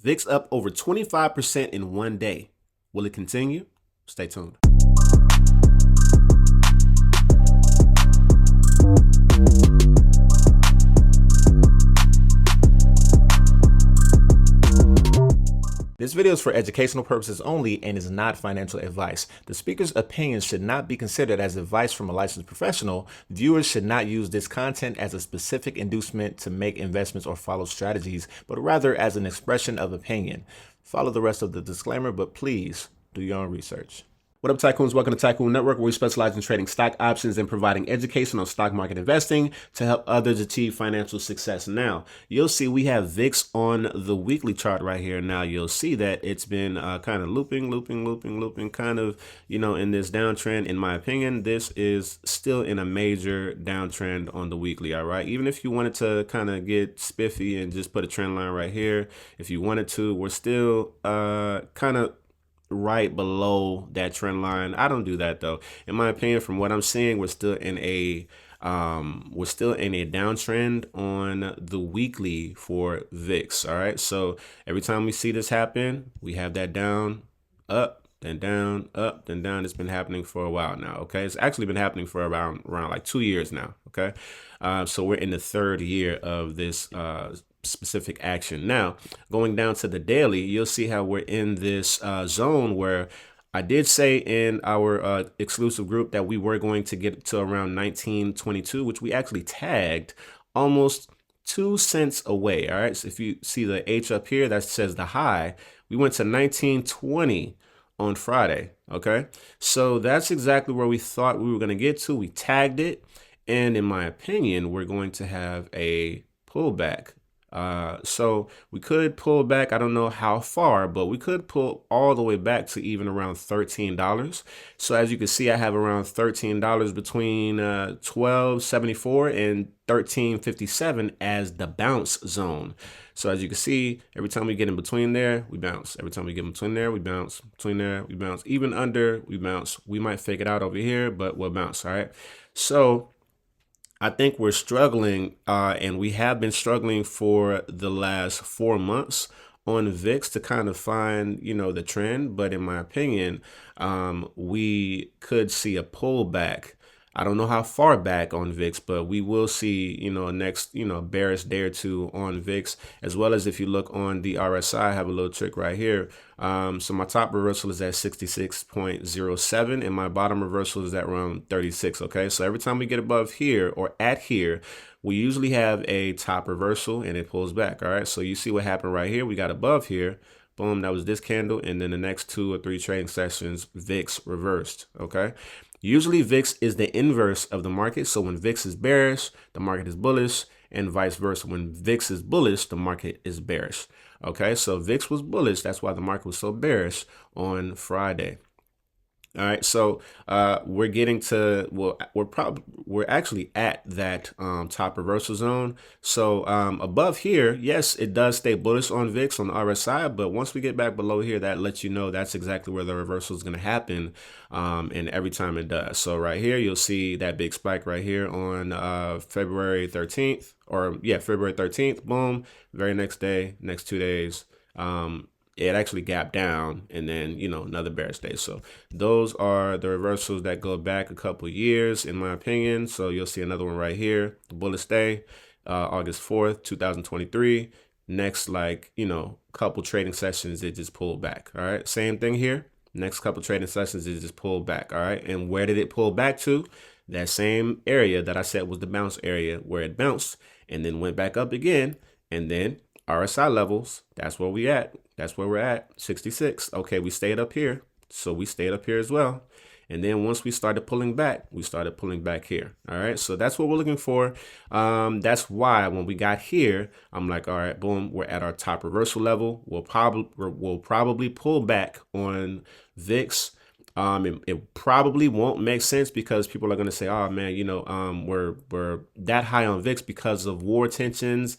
VIX up over 25% in one day. Will it continue? Stay tuned. This video is for educational purposes only and is not financial advice. The speaker's opinions should not be considered as advice from a licensed professional. Viewers should not use this content as a specific inducement to make investments or follow strategies, but rather as an expression of opinion. Follow the rest of the disclaimer, but please do your own research. What up, Tycoons? Welcome to Tycoon Network, where we specialize in trading stock options and providing education on stock market investing to help others achieve financial success. Now, you'll see we have VIX on the weekly chart right here. Now, you'll see that it's been kind of looping, kind of, in this downtrend. In my opinion, this is still in a major downtrend on the weekly, all right? Even if you wanted to kind of get spiffy and just put a trend line right here, if you wanted to, we're still kind of right below that trend line. I don't do that though. In my opinion, from what I'm seeing, we're still in a downtrend on the weekly for VIX. All right. So every time we see this happen, we have that down, up, then down, up, then down. It's been happening for a while now. Okay. It's actually been happening for around like 2 years now. Okay. So we're in the third year of this specific action. Now, going down to the daily, you'll see how we're in this zone where I did say in our exclusive group that we were going to get to around 1922, which we actually tagged almost 2 cents away. All right. So if you see the H up here, that says the high, we went to 1920 on Friday. Okay. So that's exactly where we thought we were going to get to. We tagged it. And in my opinion, we're going to have a pullback. So we could pull back. I don't know how far, but we could pull all the way back to even around $13. So as you can see, I have around $13 between $12.74 and $13.57 as the bounce zone. So as you can see, every time we get in between there, we bounce. Every time we get in between there, we bounce. Between there, we bounce. Even under, we bounce. We might fake it out over here, but we'll bounce. All right. So I think we're struggling, and we have been struggling for the last 4 months on VIX to kind of find, the trend. But in my opinion, we could see a pullback. I don't know how far back on VIX, but we will see, next, bearish day or two on VIX, as well as if you look on the RSI, I have a little trick right here. So my top reversal is at 66.07 and my bottom reversal is at around 36. Okay. So every time we get above here or at here, we usually have a top reversal and it pulls back. All right. So you see what happened right here. We got above here. Boom. That was this candle. And then the next 2 or 3 trading sessions, VIX reversed. Okay. Usually VIX is the inverse of the market. So when VIX is bearish, the market is bullish, and vice versa. When VIX is bullish, the market is bearish. Okay, so VIX was bullish. That's why the market was so bearish on Friday. All right, so we're getting to, well, we're actually at that top reversal zone. So above here, yes, it does stay bullish on VIX on the RSI, but once we get back below here, that lets you know that's exactly where the reversal is going to happen, and every time it does. So right here, you'll see that big spike right here on February 13th, or yeah, February 13th. Boom, very next day, next 2 days. It actually gapped down, and then, another bearish day. So those are the reversals that go back a couple years, in my opinion. So you'll see another one right here, the bullish day, August 4th, 2023. Next, couple trading sessions, it just pulled back. All right. Same thing here. Next couple trading sessions, it just pulled back. All right. And where did it pull back to? That same area that I said was the bounce area, where it bounced and then went back up again. And then RSI levels, that's where we at. That's where we're at, 66. Okay, we stayed up here. So we stayed up here as well. And then once we started pulling back, we started pulling back here. All right, so that's what we're looking for. That's why when we got here, I'm like, all right, boom, we're at our top reversal level. We'll probably pull back on VIX. It probably won't make sense because people are going to say, oh man, we're that high on VIX because of war tensions.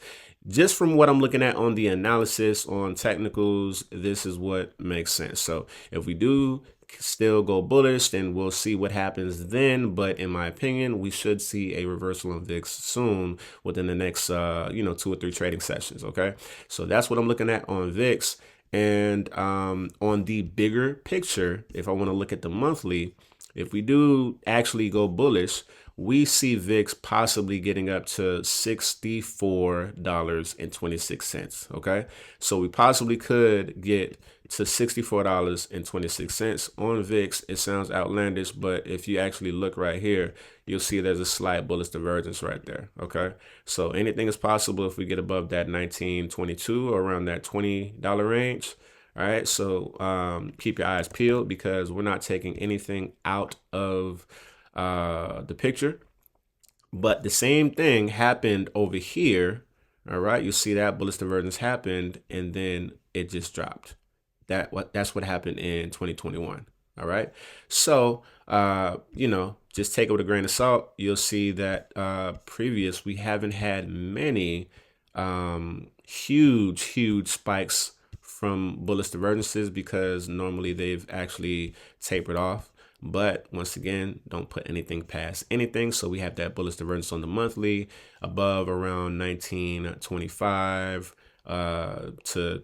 just from what I'm looking at on the analysis on technicals, this is what makes sense. So if we do still go bullish, then we'll see what happens then. But in my opinion, we should see a reversal in VIX soon within the next, 2 or 3 trading sessions. Okay, so that's what I'm looking at on VIX. And on the bigger picture, if I want to look at the monthly, if we do actually go bullish, we see VIX possibly getting up to $64.26. Okay, so we possibly could get to $64.26 on VIX. It sounds outlandish, but if you actually look right here, you'll see there's a slight bullish divergence right there. Okay, so anything is possible if we get above that 19.22 or around that $20 range. All right, so keep your eyes peeled because we're not taking anything out of the picture. But the same thing happened over here. All right, you see that bullish divergence happened and then it just dropped. That's what happened in 2021. All right, so just take it with a grain of salt. You'll see that previous we haven't had many huge spikes from bullish divergences because normally they've actually tapered off. But once again, don't put anything past anything. So we have that bullish divergence on the monthly above around 19.25 to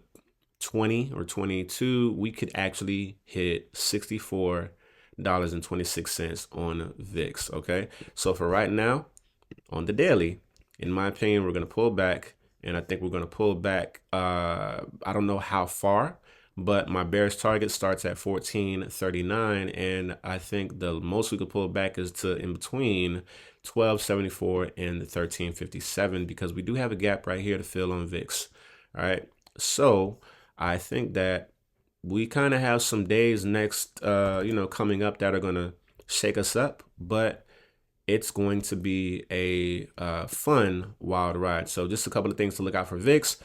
20 or 22. We could actually hit $64.26 on VIX. Okay, so for right now on the daily, in my opinion, we're going to pull back. And I think we're going to pull back. I don't know how far, but my bearish target starts at 1439. And I think the most we could pull back is to in between 1274 and 1357 because we do have a gap right here to fill on VIX. All right. So I think that we kind of have some days next, coming up that are going to shake us up. But it's going to be a fun wild ride. So just a couple of things to look out for VIX.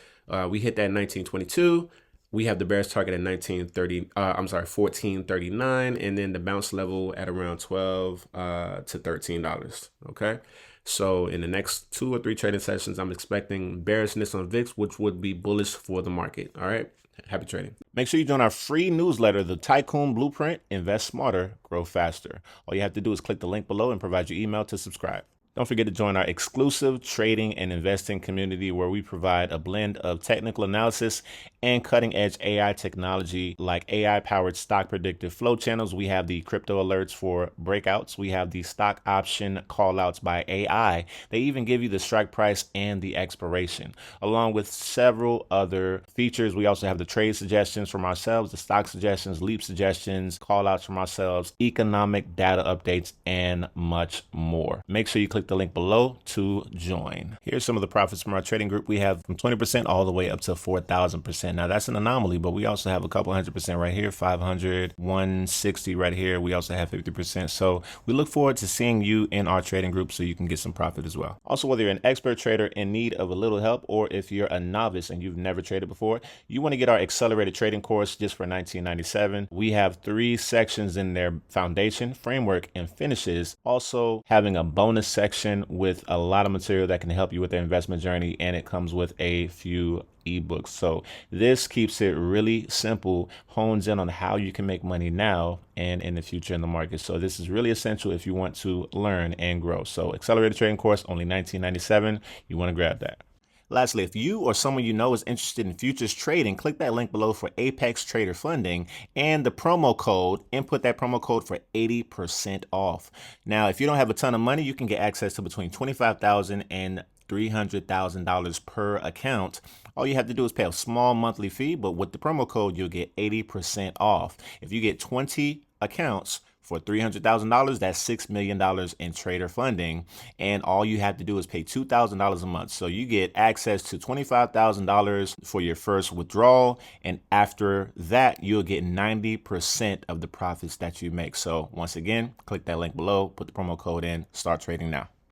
We hit that 1922. We have the bearish target at 1439, and then the bounce level at around $12 to $13. Okay. So in the next 2 or 3 trading sessions, I'm expecting bearishness on VIX, which would be bullish for the market. All right. Happy trading. Make sure you join our free newsletter, The Tycoon Blueprint. Invest smarter, grow faster. All you have to do is click the link below and provide your email to subscribe. Don't forget to join our exclusive trading and investing community where we provide a blend of technical analysis and cutting edge AI technology like AI powered stock predictive flow channels. We have the crypto alerts for breakouts. We have the stock option call outs by AI. They even give you the strike price and the expiration, along with several other features. We also have the trade suggestions from ourselves, the stock suggestions, leap suggestions, call outs from ourselves, economic data updates, and much more. Make sure you click the link below to join. Here's some of the profits from our trading group. We have from 20% all the way up to 4,000%. Now that's an anomaly, but we also have a couple 100% right here, 500, 160 right here. We also have 50%. So we look forward to seeing you in our trading group so you can get some profit as well. Also, whether you're an expert trader in need of a little help, or if you're a novice and you've never traded before, you want to get our accelerated trading course just for $19.97. We have 3 sections in there: foundation, framework, and finishes. Also having a bonus section with a lot of material that can help you with the investment journey, and it comes with a few ebooks. So this keeps it really simple, hones in on how you can make money now and in the future in the market. So this is really essential if you want to learn and grow. So accelerated trading course, only $19.97. You want to grab that. Lastly, if you or someone you know is interested in futures trading, click that link below for Apex Trader funding and the promo code, input that promo code for 80% off. Now, if you don't have a ton of money, you can get access to between $25,000 and $300,000 per account. All you have to do is pay a small monthly fee, but with the promo code, you'll get 80% off. If you get 20 accounts for $300,000, that's $6 million in trader funding. And all you have to do is pay $2,000 a month. So you get access to $25,000 for your first withdrawal. And after that, you'll get 90% of the profits that you make. So once again, click that link below, put the promo code in, start trading now.